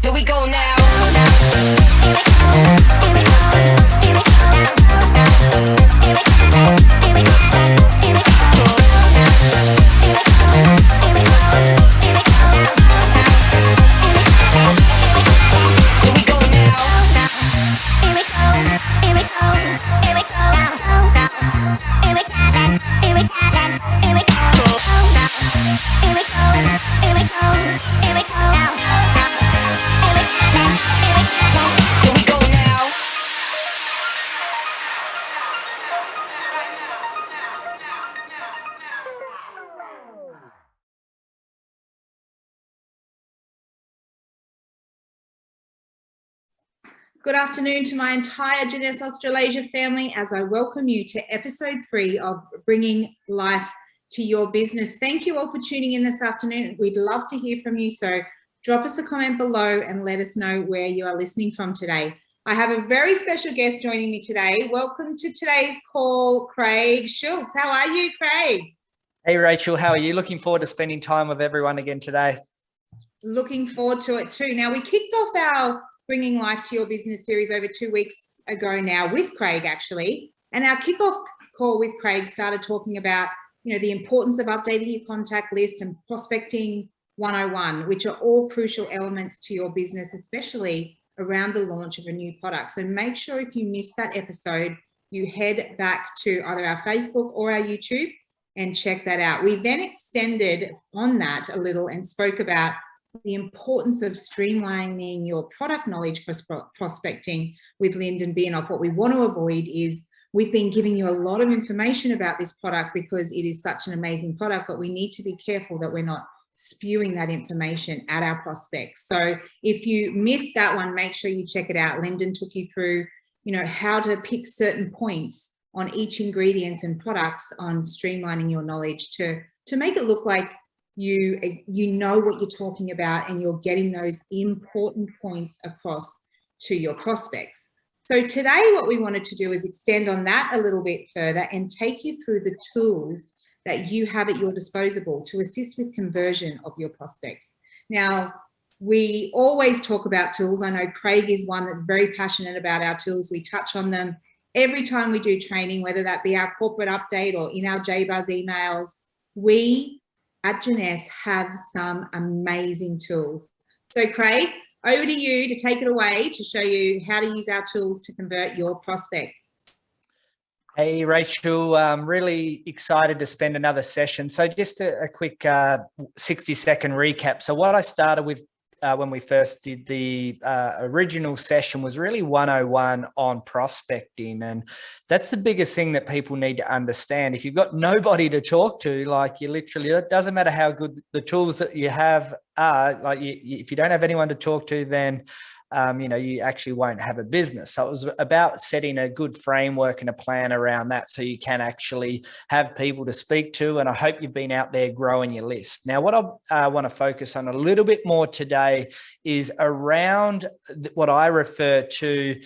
Here we go now. Good afternoon to my entire Jeunesse Australasia family as I welcome you to episode 3 of Bringing Life to Your Business. Thank you all for tuning in this afternoon. We'd love to hear from you, so drop us a comment below and let us know where you are listening from today. I have a very special guest joining me today. Welcome to today's call, Craig Schulze. How are you, Craig? Hey, Rachel, how are you? Looking forward to spending time with everyone again today. Looking forward to it too. Now, we kicked off our Bringing Life to Your Business series over 2 weeks ago now with Craig, actually. And our kickoff call with Craig started talking about, the importance of updating your contact list and prospecting 101, which are all crucial elements to your business, especially around the launch of a new product. So make sure if you missed that episode, you head back to either our Facebook or our YouTube and check that out. We then extended on that a little and spoke about the importance of streamlining your product knowledge for prospecting with Lyndon Bienoff. What we want to avoid is we've been giving you a lot of information about this product because it is such an amazing product, but we need to be careful that we're not spewing that information at our prospects. So if you missed that one, make sure you check it out. Lyndon took you through, how to pick certain points on each ingredients and products on streamlining your knowledge to make it look like you know what you're talking about and you're getting those important points across to your prospects. So today what we wanted to do is extend on that a little bit further and take you through the tools that you have at your disposal to assist with conversion of your prospects. Now, we always talk about tools. I know Craig is one that's very passionate about our tools. We touch on them every time we do training, whether that be our corporate update or in our JBuzz emails. We at Jeunesse have some amazing tools. So Craig, over to you to take it away to show you how to use our tools to convert your prospects. Hey, Rachel, I'm really excited to spend another session. So just a quick 60-second recap. So what I started with when we first did the original session was really 101 on prospecting. And that's the biggest thing that people need to understand. If you've got nobody to talk to, it doesn't matter how good the tools that you have are, if you don't have anyone to talk to, then you actually won't have a business. So it was about setting a good framework and a plan around that so you can actually have people to speak to. And I hope you've been out there growing your list. Now, what I want to focus on a little bit more today is around what I refer to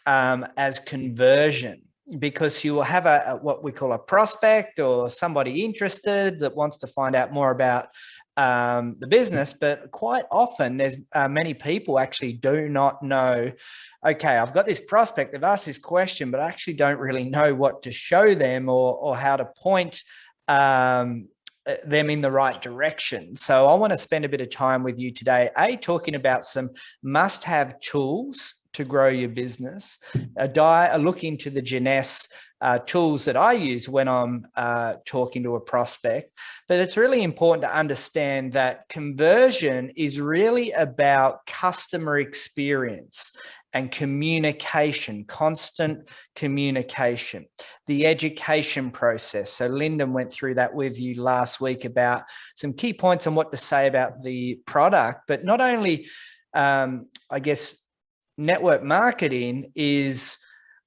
as conversion, because you will have what we call a prospect or somebody interested that wants to find out more about the business, but quite often there's many people actually do not know, okay, I've got this prospect, they've asked this question, but I actually don't really know what to show them or how to point them in the right direction. So I want to spend a bit of time with you today, talking about some must-have tools to grow your business, a look into the Jeunesse tools that I use when I'm talking to a prospect. But it's really important to understand that conversion is really about customer experience and communication, constant communication, the education process. So Lyndon went through that with you last week about some key points on what to say about the product, but not only, network marketing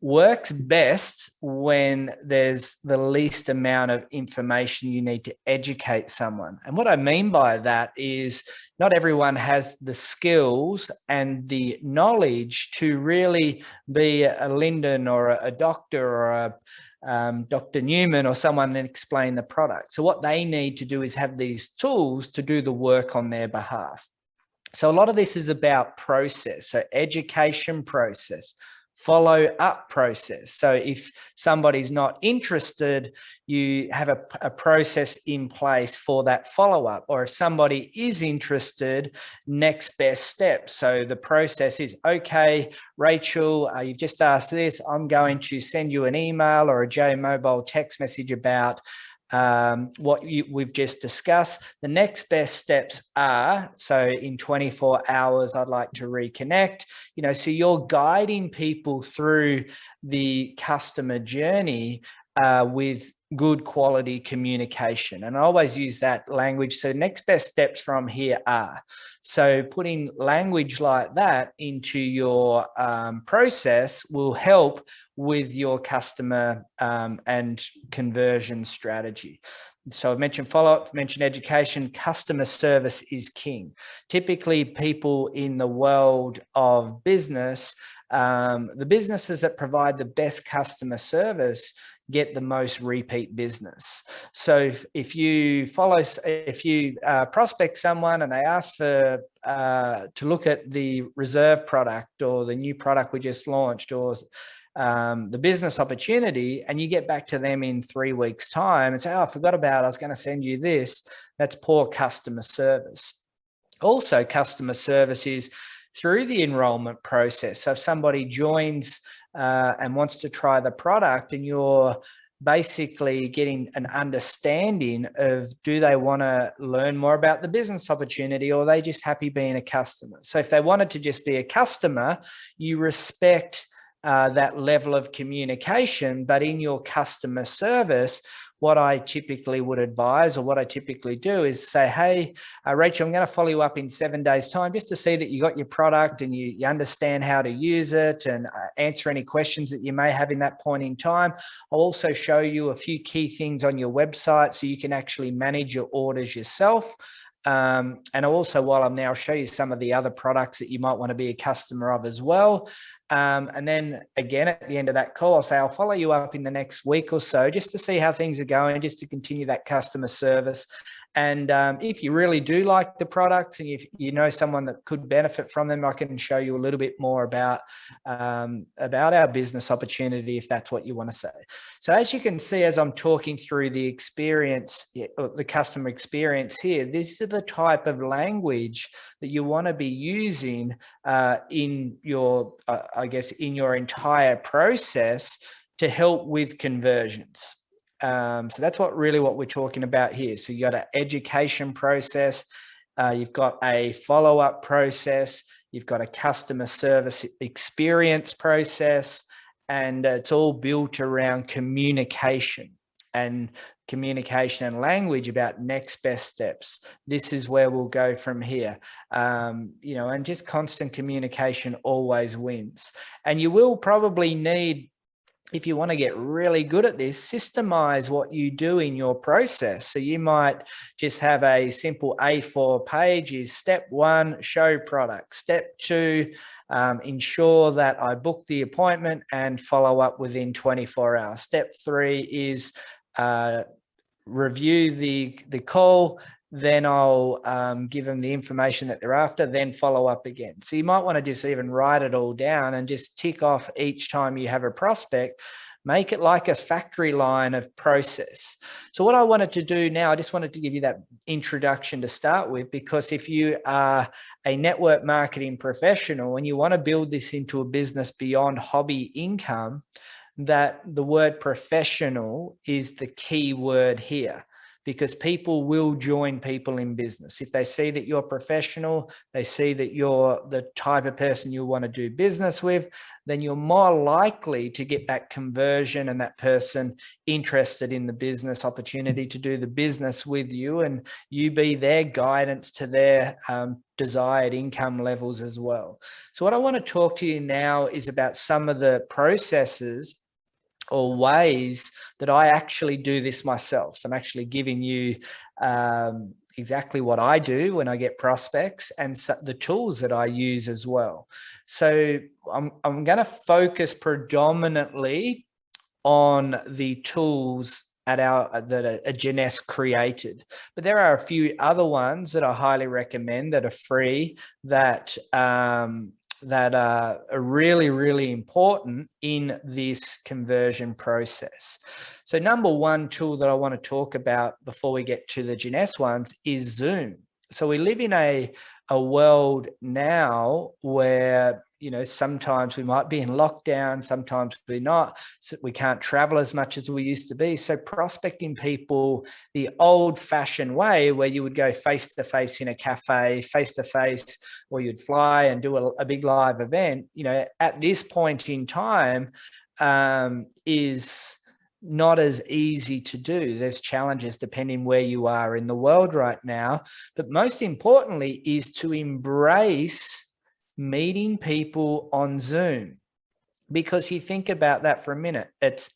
works best when there's the least amount of information you need to educate someone. And what I mean by that is not everyone has the skills and the knowledge to really be a Lyndon or a doctor or a Dr. Newman or someone and explain the product. So what they need to do is have these tools to do the work on their behalf. So a lot of this is about process, so education process, follow-up process. So if somebody's not interested, you have a process in place for that follow-up. Or if somebody is interested, next best step. So the process is, okay, Rachel, you've just asked this. I'm going to send you an email or a J Mobile text message about what we've just discussed. The next best steps are, so in 24 hours, I'd like to reconnect, so you're guiding people through the customer journey with good quality communication. And I always use that language. So next best steps from here are, so putting language like that into your process will help with your customer and conversion strategy. So I've mentioned follow-up, mentioned education, customer service is king. Typically people in the world of business, the businesses that provide the best customer service get the most repeat business. So if you prospect someone and they ask for to look at the reserve product or the new product we just launched or the business opportunity, and you get back to them in 3 weeks' time and say, oh, I forgot about it, I was going to send you this, that's poor customer service. Also, customer service is through the enrollment process. So if somebody joins and wants to try the product and you're basically getting an understanding of, do they want to learn more about the business opportunity or are they just happy being a customer? So if they wanted to just be a customer, you respect that level of communication, but in your customer service, what I typically would advise or what I typically do is say, hey, Rachel, I'm going to follow you up in 7 days' time just to see that you got your product and you understand how to use it and answer any questions that you may have in that point in time. I'll also show you a few key things on your website so you can actually manage your orders yourself. And also, while I'm there, I'll show you some of the other products that you might want to be a customer of as well. And then again, at the end of that call, I'll say, I'll follow you up in the next week or so just to see how things are going, just to continue that customer service. And if you really do like the products and if you know someone that could benefit from them, I can show you a little bit more about our business opportunity, if that's what you want to say. So as you can see, as I'm talking through the experience, the customer experience here, this is the type of language that you want to be using in your, in your entire process to help with conversions. So that's what we're talking about here. So you got an education process, you've got a follow-up process, you've got a customer service experience process, and it's all built around communication and language about next best steps. This is where we'll go from here. And just constant communication always wins. And you will probably need, if you want to get really good at this, systemize what you do in your process. So you might just have a simple A4 page is step 1, show product. Step 2, ensure that I book the appointment and follow up within 24 hours. Step 3 is review the call. Then I'll give them the information that they're after, then follow up again. So you might want to just even write it all down and just tick off each time you have a prospect. Make it like a factory line of process. So what I wanted to do now, I just wanted to give you that introduction to start with, because if you are a network marketing professional and you want to build this into a business beyond hobby income, that the word professional is the key word here. because people will join people in business. If they see that you're professional, they see that you're the type of person you want to do business with, then you're more likely to get that conversion and that person interested in the business opportunity to do the business with you, and you be their guidance to their desired income levels as well. So what I want to talk to you now is about some of the processes or ways that I actually do this myself. So I'm actually giving you exactly what I do when I get prospects and the tools that I use as well. So I'm going to focus predominantly on the tools that a Jeunesse created, but there are a few other ones that I highly recommend that are free, that are really, really important in this conversion process. So number one tool that I want to talk about before we get to the Jeunesse ones is Zoom. So we live in a world now where, sometimes we might be in lockdown, sometimes we're not. So we can't travel as much as we used to be. So prospecting people the old-fashioned way, where you would go face-to-face in a cafe, face-to-face, or you'd fly and do a big live event, at this point in time, is not as easy to do. There's challenges depending where you are in the world right now. But most importantly is to embrace meeting people on Zoom, because you think about that for a minute.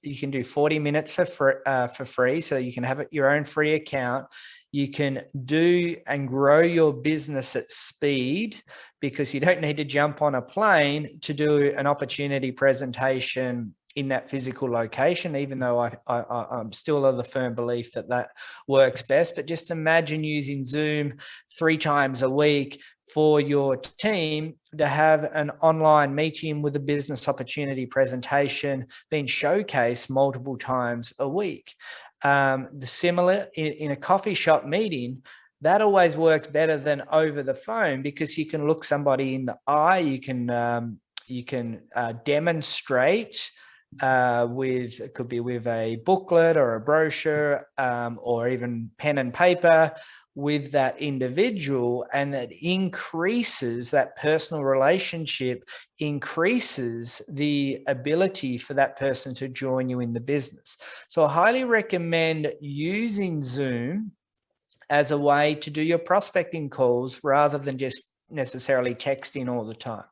You can do 40 minutes for free, so you can have your own free account. You can do and grow your business at speed, because you don't need to jump on a plane to do an opportunity presentation in that physical location, even though I'm still of the firm belief that works best. But just imagine using Zoom 3 times a week for your team to have an online meeting with a business opportunity presentation being showcased multiple times a week. The similar in a coffee shop meeting, that always works better than over the phone, because you can look somebody in the eye, you can demonstrate it could be with a booklet or a brochure, or even pen and paper with that individual, and that increases that personal relationship, increases the ability for that person to join you in the business. So I highly recommend using Zoom as a way to do your prospecting calls rather than just necessarily texting all the time.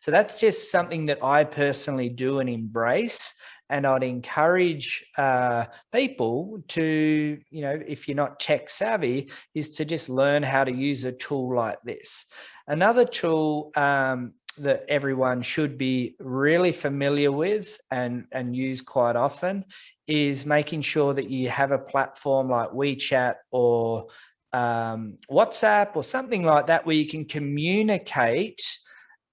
So that's just something that I personally do and embrace. And I'd encourage people to, if you're not tech savvy, is to just learn how to use a tool like this. Another tool that everyone should be really familiar with and use quite often is making sure that you have a platform like WeChat or WhatsApp or something like that, where you can communicate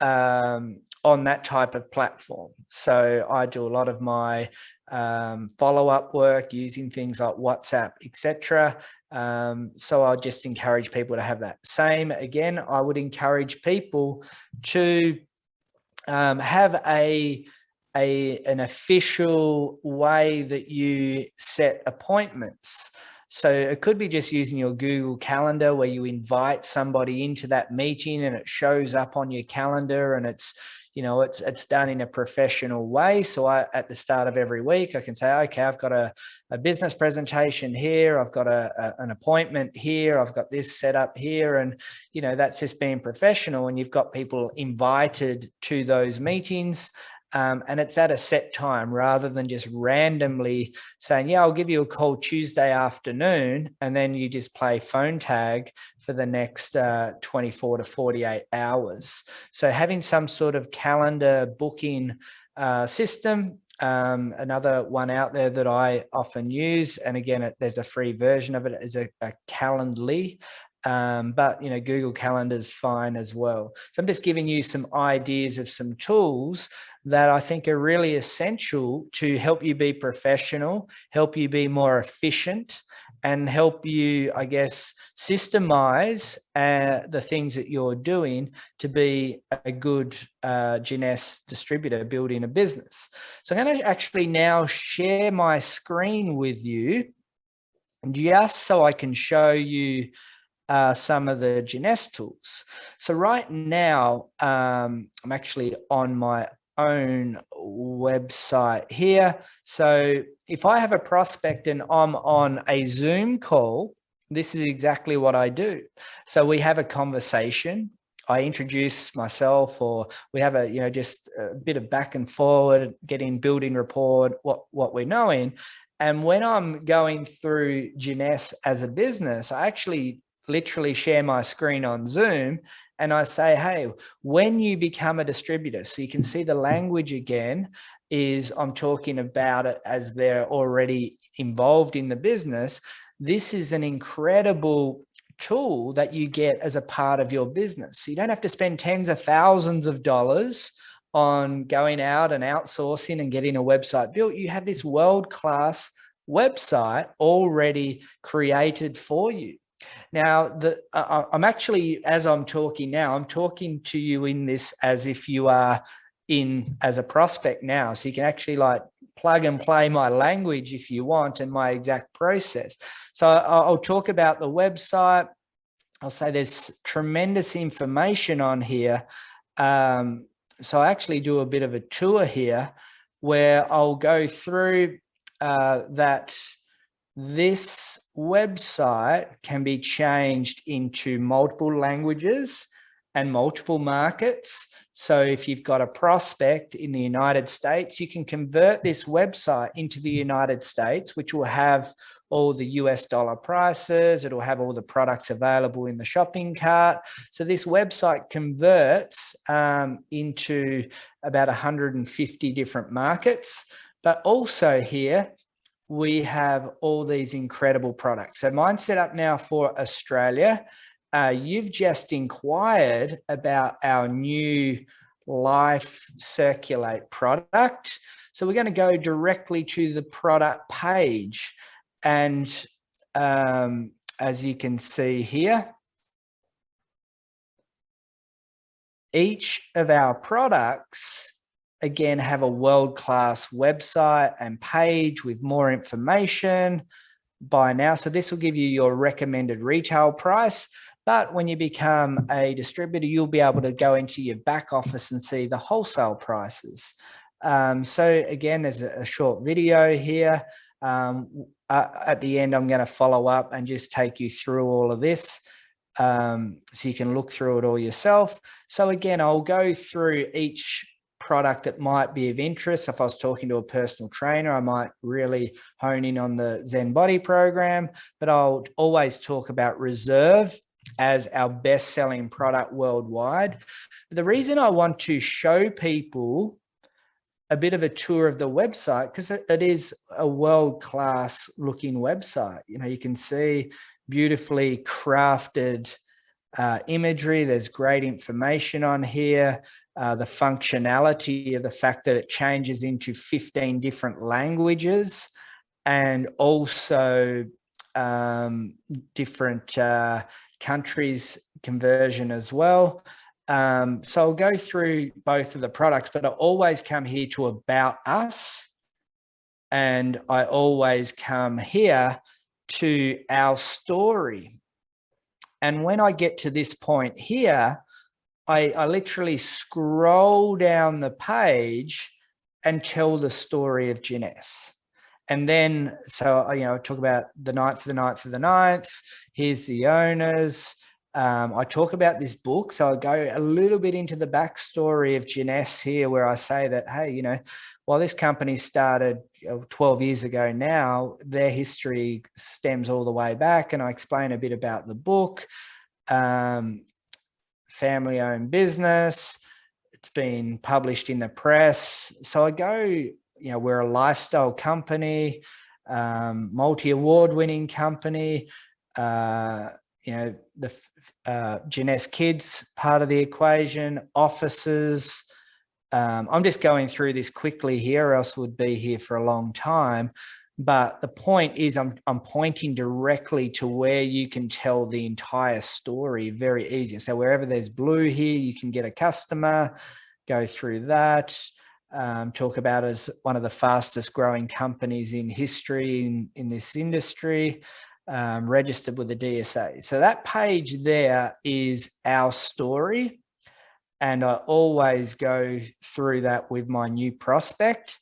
on that type of platform. So I do a lot of my follow-up work using things like WhatsApp, etc. So I'll just encourage people to have that. Same again, I would encourage people to have an official way that you set appointments. So it could be just using your Google Calendar, where you invite somebody into that meeting and it shows up on your calendar, and it's done in a professional way. So at the start of every week, I can say, okay, I've got a business presentation here. I've got an appointment here. I've got this set up here. And, that's just being professional. And you've got people invited to those meetings. And it's at a set time, rather than just randomly saying, yeah, I'll give you a call Tuesday afternoon, and then you just play phone tag for the next 24 to 48 hours. So having some sort of calendar booking system. Another one out there that I often use, and again, there's a free version of it, is a Calendly. But Google Calendar is fine as well. So I'm just giving you some ideas of some tools that I think are really essential to help you be professional, help you be more efficient, and help you, I guess, systemize the things that you're doing to be a good Jeunesse distributor building a business. So I'm going to actually now share my screen with you. just so I can show you some of the Giness tools. So right now, I'm actually on my own website here. So if I have a prospect and I'm on a Zoom call, this is exactly what I do. So we have a conversation. I introduce myself, or we have a, just a bit of back and forward, getting building rapport, what we're knowing. And when I'm going through Giness as a business, I actually literally share my screen on Zoom and I say, hey, when you become a distributor, so you can see the language again is I'm talking about it as they're already involved in the business. This is an incredible tool that you get as a part of your business. So you don't have to spend tens of thousands of dollars on going out and outsourcing and getting a website built. You have this world-class website already created for you. Now, I'm actually, as I'm talking now, I'm talking to you in this as if you are in as a prospect now. So you can actually like plug and play my language if you want and my exact process. So I'll talk about the website. I'll say there's tremendous information on here. So I actually do a bit of a tour here where I'll go through that this website can be changed into multiple languages and multiple markets. So if you've got a prospect in the United States, you can convert this website into the United States, which will have all the US dollar prices. It'll have all the products available in the shopping cart. So this website converts into about 150 different markets. But also here, we have all these incredible products. So mine's set up now for Australia. You've just inquired about our new L1FE CirQul8 product. So we're going to go directly to the product page. And as you can see here, each of our products again have a world-class website and page with more information by now. So this will give you your recommended retail price. But when you become a distributor, you'll be able to go into your back office and see the wholesale prices. So again, there's a short video here. At the end, I'm going to follow up and just take you through all of this. So you can look through it all yourself. So again, I'll go through each product that might be of interest. If I was talking to a personal trainer, I might really hone in on the Zen Body program, but I'll always talk about Reserve as our best-selling product worldwide. The reason I want to show people a bit of a tour of the website, because it is a world-class looking website. You can see beautifully crafted imagery. There's great information on here. The functionality of the fact that it changes into 15 different languages and also different countries conversion as well. So I'll go through both of the products, but I always come here to About Us, and I always come here to Our Story. And when I get to this point here, I literally scroll down the page and tell the story of Giness. And then, so, I talk about the 9th of the 9th of the 9th. Here's the owners. I talk about this book. So I go a little bit into the backstory of Giness here, where I say that, hey, while this company started 12 years ago now, their history stems all the way back. And I explain a bit about the book. Family-owned business. It's been published in the press. So I go, we're a lifestyle company, multi-award winning company, the Giness Kids part of the equation, offices. I'm just going through this quickly here, or else we'd be here for a long time. But the point is I'm pointing directly to where you can tell the entire story very easy. So wherever there's blue here, you can get a customer, go through that, talk about as one of the fastest growing companies in history in this industry. registered with the DSA. So that page there is our story. And I always go through that with my new prospect.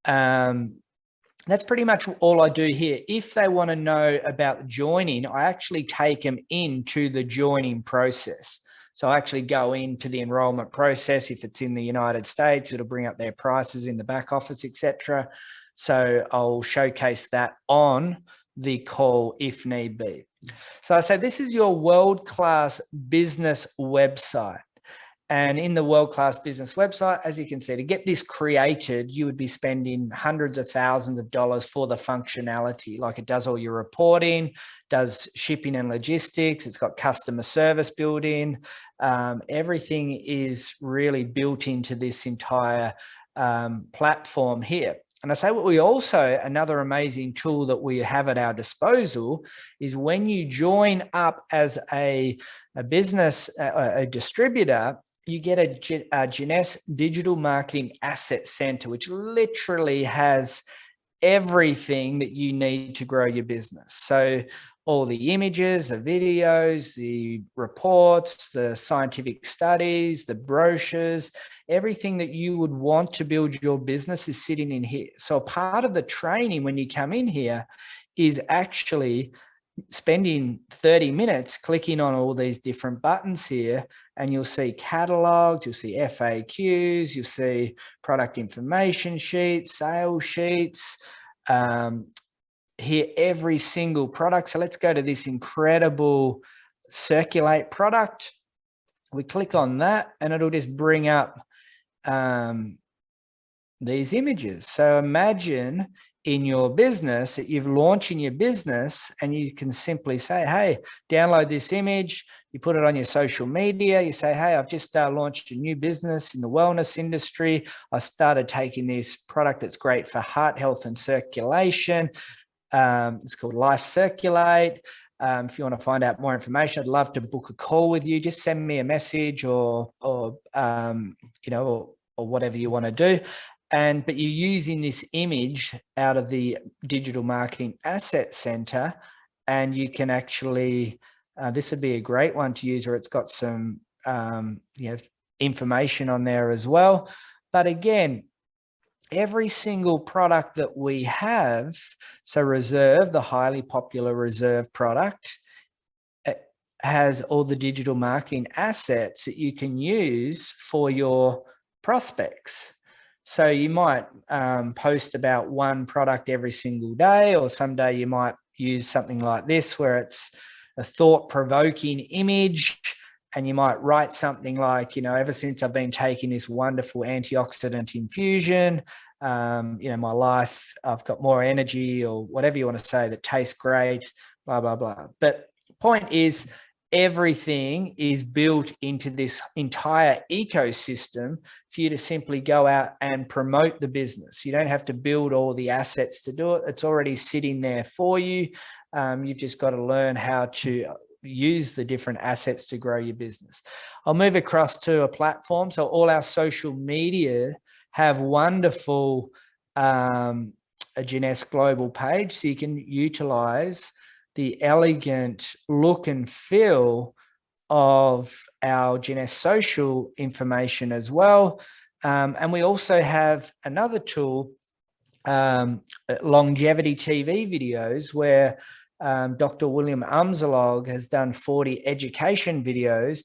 That's pretty much all I do here. If they want to know about joining, I actually take them into the joining process. So I actually go into the enrollment process. If it's in the United States, it'll bring up their prices in the back office, etc. So I'll showcase that on the call if need be. So I say this is your world-class business website. And in the world-class business website, as you can see, to get this created, you would be spending hundreds of thousands of dollars for the functionality. Like, it does all your reporting, does shipping and logistics. It's got customer service built in. Everything is really built into this entire platform here. And I say what we also, another amazing tool that we have at our disposal is when you join up as a business, a distributor, you get a Jeunesse Digital Marketing Asset Center, which literally has everything that you need to grow your business. So all the images, the videos, the reports, the scientific studies, the brochures, everything that you would want to build your business is sitting in here. So part of the training when you come in here is actually spending 30 minutes clicking on all these different buttons here, and you'll see catalogs, you'll see FAQs, you'll see product information sheets, sales sheets, here every single product. So let's go to this incredible CirQul8 product. We click on that and it'll just bring up these images. So imagine in your business that you've launched in your business and you can simply say, hey, download this image. You put it on your social media. You say, hey, I've just launched a new business in the wellness industry. I started taking this product that's great for heart health and circulation. It's called L1FE CirQul8. If you want to find out more information, I'd love to book a call with you. Just send me a message or whatever you want to do. But you're using this image out of the Digital Marketing Asset Center, and you can actually, this would be a great one to use, where it's got some, information on there as well. But again, every single product that we have, so Reserve, the highly popular Reserve product, has all the digital marketing assets that you can use for your prospects. So you might post about one product every single day, or someday you might use something like this where it's a thought-provoking image, and you might write something like, ever since I've been taking this wonderful antioxidant infusion, my life, I've got more energy, or whatever you want to say, that tastes great, blah, blah, blah. But the point is, everything is built into this entire ecosystem for you to simply go out and promote the business. You don't have to build all the assets to do it. It's already sitting there for you. You've just got to learn how to use the different assets to grow your business. I'll move across to a platform. So all our social media have wonderful a Jeunesse Global page, so you can utilize the elegant look and feel of our Jeunesse social information as well. And we also have another tool, longevity TV videos, where Dr. William Umzalog has done 40 education videos,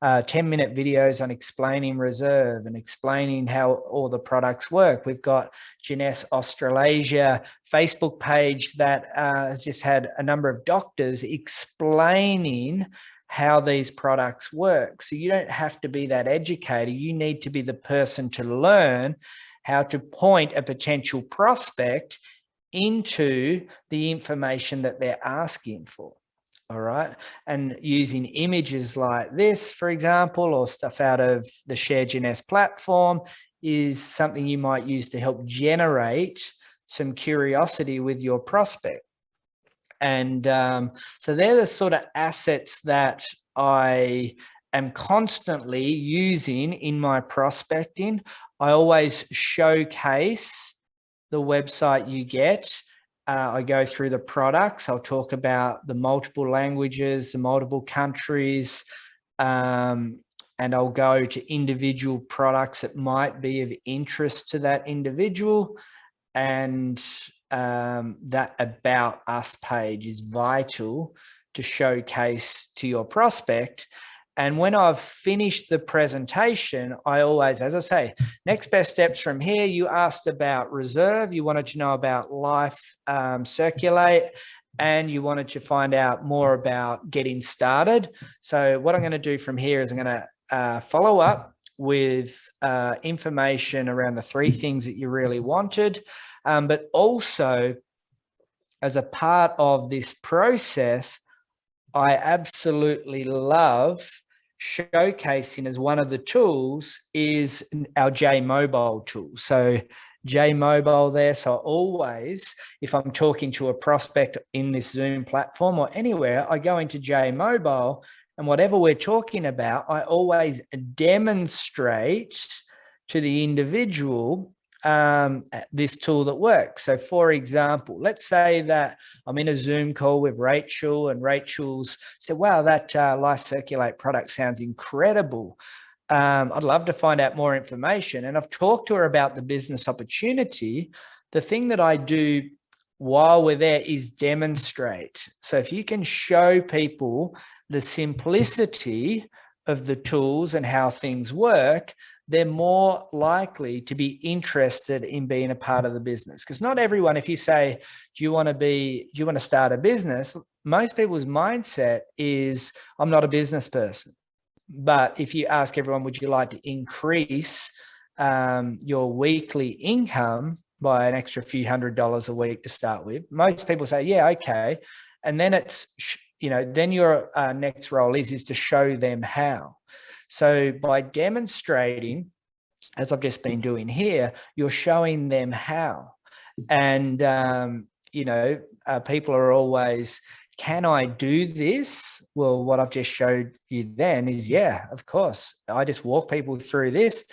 10-minute videos on explaining Reserve and explaining how all the products work. We've got Jeunesse Australasia Facebook page that has just had a number of doctors explaining how these products work. So you don't have to be that educator. You need to be the person to learn how to point a potential prospect into the information that they're asking for. All right. And using images like this, for example, or stuff out of the Share Jeunesse platform is something you might use to help generate some curiosity with your prospect. And so they're the sort of assets that I am constantly using in my prospecting. I always showcase the website you get I go through the products. I'll talk about the multiple languages, the multiple countries, and I'll go to individual products that might be of interest to that individual. And that About Us page is vital to showcase to your prospect. And when I've finished the presentation, I always, as I say, next best steps from here. You asked about Reserve, you wanted to know about L1FE CirQul8, and you wanted to find out more about getting started. So what I'm going to do from here is I'm going to follow up with information around the 3 things that you really wanted. But also, as a part of this process, I absolutely love showcasing as one of the tools is our J Mobile tool. So J Mobile there. So always, if I'm talking to a prospect in this Zoom platform or anywhere, I go into J Mobile, and whatever we're talking about, I always demonstrate to the individual this tool that works. So for example, let's say that I'm in a Zoom call with Rachel, and Rachel's said, wow, that L1FE CirQul8 product sounds incredible. I'd love to find out more information. And I've talked to her about the business opportunity. The thing that I do while we're there is demonstrate. So if you can show people the simplicity of the tools and how things work, they're more likely to be interested in being a part of the business. Because not everyone, if you say, do you want to start a business? Most people's mindset is, I'm not a business person. But if you ask everyone, would you like to increase your weekly income by an extra few $100s a week to start with? Most people say, yeah, okay. And then it's, then your next role is to show them how. So by demonstrating, as I've just been doing here, you're showing them how. And, people are always, can I do this? Well, what I've just showed you then is, yeah, of course. I just walk people through this.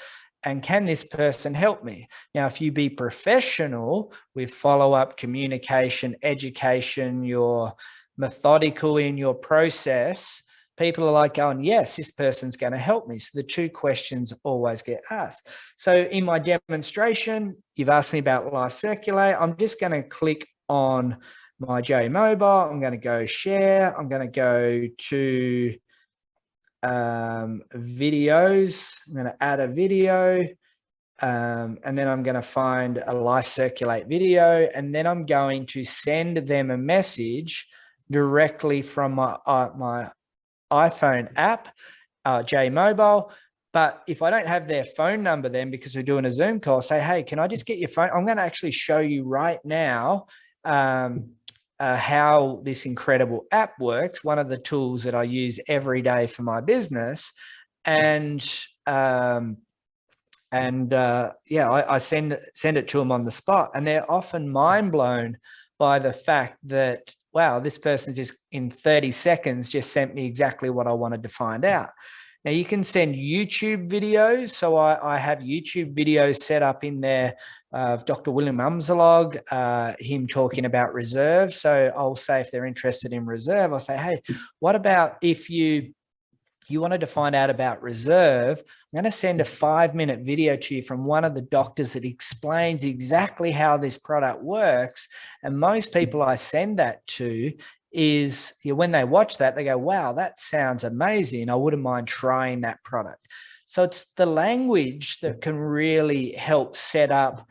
And can this person help me? Now, if you be professional with follow-up communication, education, you're methodical in your process, people are like going, yes, this person's going to help me. So the 2 questions always get asked. So in my demonstration, you've asked me about L1FE CirQul8. I'm just going to click on my J Mobile. I'm going to go share. I'm going to go to videos. I'm going to add a video. And then I'm going to find a L1FE CirQul8 video. And then I'm going to send them a message directly from my iPhone app, J Mobile. But if I don't have their phone number then, because we're doing a Zoom call, say, hey, can I just get your phone? I'm going to actually show you right now how this incredible app works, one of the tools that I use every day for my business. And I send it to them on the spot, and they're often mind blown by the fact that, wow, this person just in 30 seconds just sent me exactly what I wanted to find out. Now you can send YouTube videos. So I have YouTube videos set up in there of Dr. William Umsalog, him talking about Reserve. So I'll say, if they're interested in Reserve, I'll say, hey, what about if you wanted to find out about Reserve? I'm going to send a 5-minute video to you from one of the doctors that explains exactly how this product works. And most people I send that to is, when they watch that, they go, wow, that sounds amazing. I wouldn't mind trying that product. So it's the language that can really help set up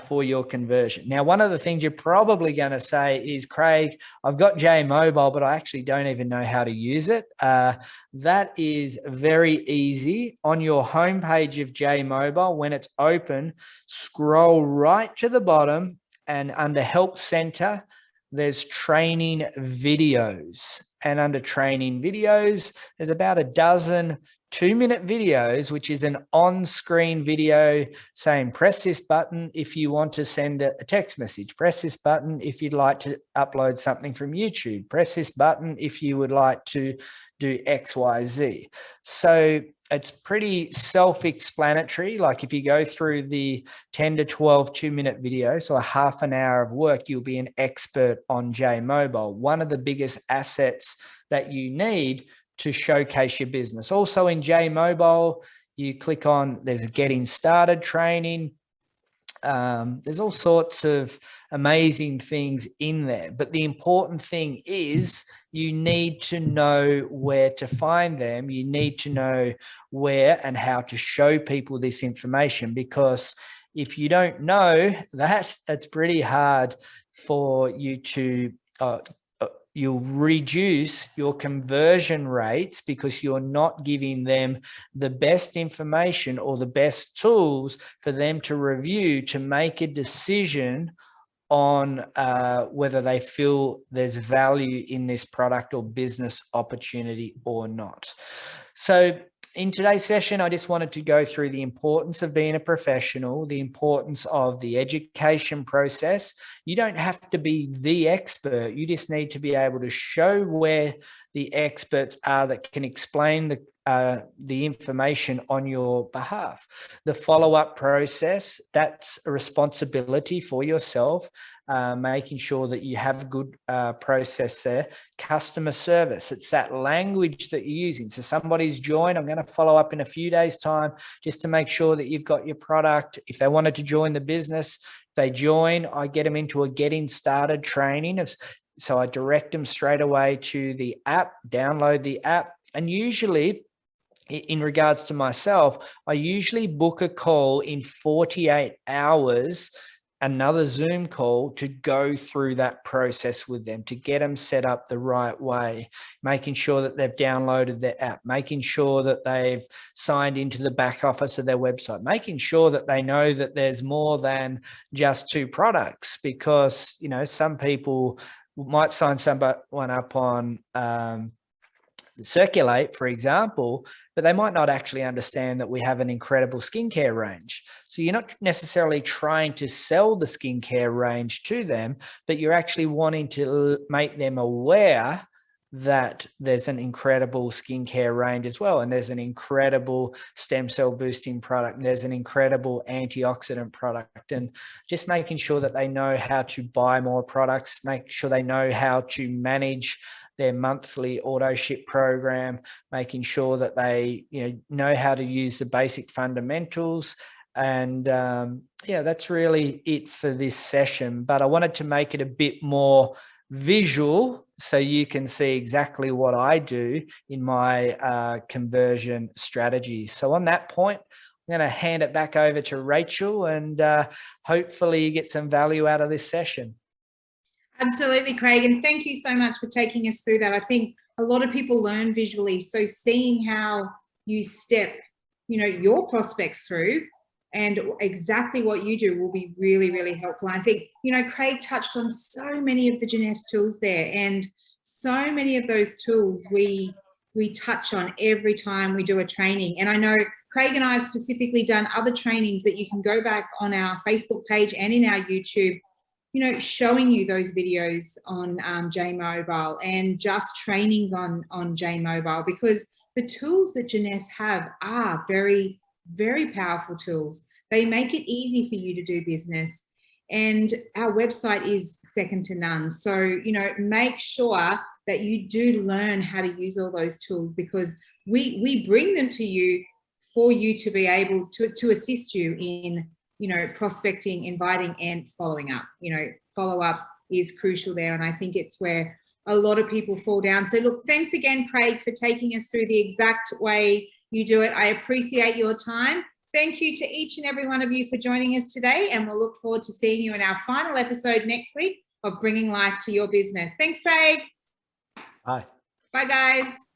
for your conversion. Now, one of the things you're probably going to say is, Craig, I've got J Mobile, but I actually don't even know how to use it. That is very easy. On your homepage of J Mobile, when it's open, scroll right to the bottom, and under Help Center, there's training videos. And under training videos, there's about a dozen 2-minute videos, which is an on-screen video saying, press this button if you want to send a text message. Press this button if you'd like to upload something from YouTube. Press this button if you would like to do X, Y, Z. So it's pretty self-explanatory. Like if you go through the 10 to 12 2-minute videos, so a half an hour of work, you'll be an expert on J Mobile, one of the biggest assets that you need to showcase your business. Also in J Mobile, you click on, there's a getting started training. There's all sorts of amazing things in there, but the important thing is you need to know where to find them. You need to know where and how to show people this information, because if you don't know that, it's pretty hard for you to you'll reduce your conversion rates because you're not giving them the best information or the best tools for them to review to make a decision on whether they feel there's value in this product or business opportunity or not. So in today's session, I just wanted to go through the importance of being a professional, the importance of the education process. You don't have to be the expert. You just need to be able to show where the experts are that can explain the information on your behalf. The follow-up process, that's a responsibility for yourself, making sure that you have a good process there. Customer service, it's that language that you're using. So somebody's joined, I'm going to follow up in a few days' time just to make sure that you've got your product. If they wanted to join the business, they join, I get them into a getting started training. So I direct them straight away to the app, download the app. And usually, in regards to myself, I usually book a call in 48 hours, another Zoom call to go through that process with them, to get them set up the right way, making sure that they've downloaded their app, making sure that they've signed into the back office of their website, making sure that they know that there's more than just 2 products, because, you know, some people might sign someone up on CirQul8, for example, but they might not actually understand that we have an incredible skincare range. So you're not necessarily trying to sell the skincare range to them, but you're actually wanting to make them aware that there's an incredible skincare range as well. And there's an incredible stem cell boosting product. And there's an incredible antioxidant product, and just making sure that they know how to buy more products, make sure they know how to manage their monthly auto ship program, making sure that they know how to use the basic fundamentals. And yeah, that's really it for this session. But I wanted to make it a bit more visual so you can see exactly what I do in my conversion strategy. So on that point, I'm going to hand it back over to Rachel, and hopefully you get some value out of this session. Absolutely, Craig. And thank you so much for taking us through that. I think a lot of people learn visually. So seeing how you step, your prospects through and exactly what you do will be really, really helpful. I think, Craig touched on so many of the Janess tools there, and so many of those tools we touch on every time we do a training. And I know Craig and I have specifically done other trainings that you can go back on our Facebook page and in our YouTube, showing you those videos on J Mobile and just trainings on J Mobile, because the tools that Janess have are very, very powerful tools. They make it easy for you to do business, and our website is second to none. So, make sure that you do learn how to use all those tools, because we bring them to you for you to be able to assist you in prospecting, inviting, and following up. Follow up is crucial there. And I think it's where a lot of people fall down. So look, thanks again, Craig, for taking us through the exact way you do it. I appreciate your time. Thank you to each and every one of you for joining us today. And we'll look forward to seeing you in our final episode next week of Bringing Life to Your Business. Thanks, Craig. Bye. Bye, guys.